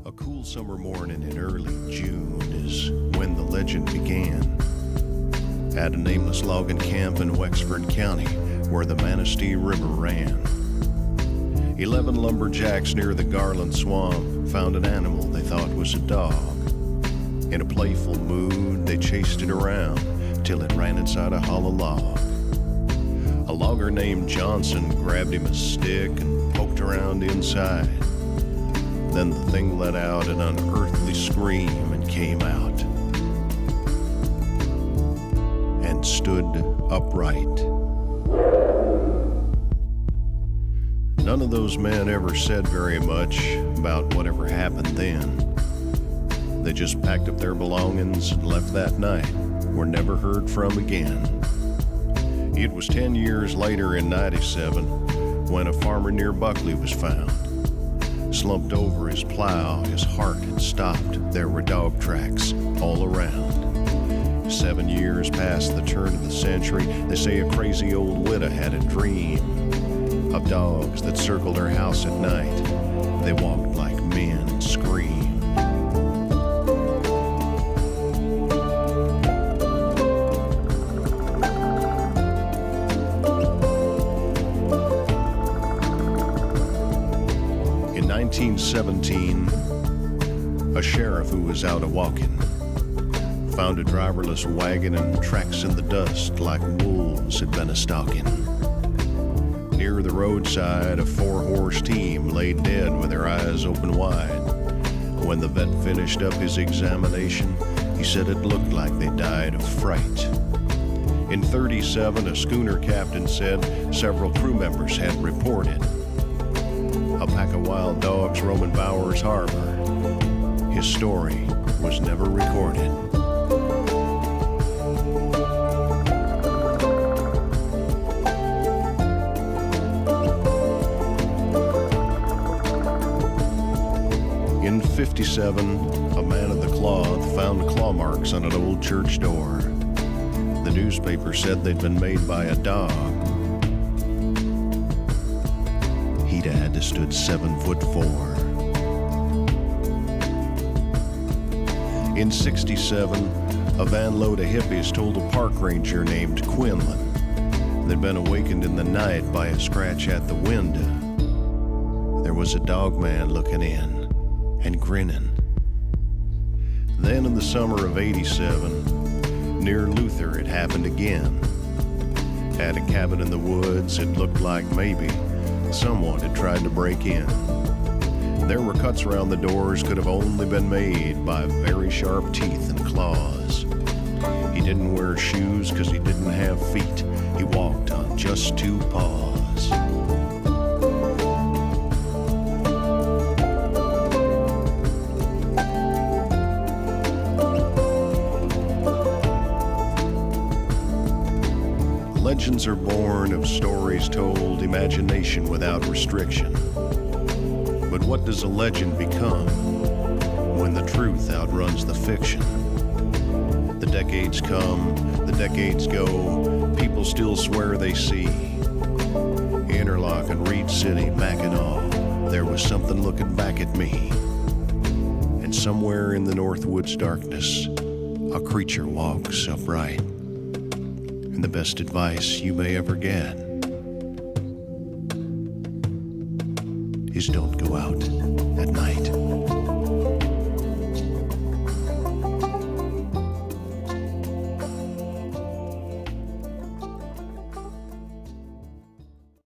A cool summer morning in early June is when the legend began. At a nameless logging camp in Wexford County where the Manistee River ran. 11 lumberjacks near the Garland Swamp found an animal they thought was a dog. In a playful mood, they chased it around till it ran inside a hollow log. A logger named Johnson grabbed him a stick and poked around inside. Then the thing let out an unearthly scream and came out and stood upright. None of those men ever said very much about whatever happened then. They just packed up their belongings and left that night, were never heard from again. It was 10 years later in '97 when a farmer near Buckley was found. Slumped over his plow, his heart had stopped. There were dog tracks all around. 7 years past the turn of the century, they say a crazy old widow had a dream of dogs that circled her house at night. They walked like men and screamed. In 1917, a sheriff who was out a-walking found a driverless wagon and tracks in the dust like wolves had been a-stalking. Near the roadside, a 4-horse team lay dead with their eyes open wide. When the vet finished up his examination, he said it looked like they died of fright. In '37, a schooner captain said several crew members had reported a pack of wild dogs roaming Bowers Harbor. His story was never recorded. In '57, a man of the cloth found claw marks on an old church door. The newspaper said they'd been made by a dog. He'd had to stood 7'4". In '67, a van load of hippies told a park ranger named Quinlan they'd been awakened in the night by a scratch at the window. There was a Dogman looking in and grinning. Then in the summer of '87, near Luther, it happened again. At a cabin in the woods, it looked like maybe someone had tried to break in. There were cuts around the doors could have only been made by very sharp teeth and claws. He didn't wear shoes because he didn't have feet. He walked on just 2 paws. Legends are born of stories told, imagination without restriction. But what does a legend become when the truth outruns the fiction? The decades come, the decades go, people still swear they see. Interlock and Reed City, Mackinac, there was something looking back at me. And somewhere in the North Woods darkness, a creature walks upright. And the best advice you may ever get is don't go out at night.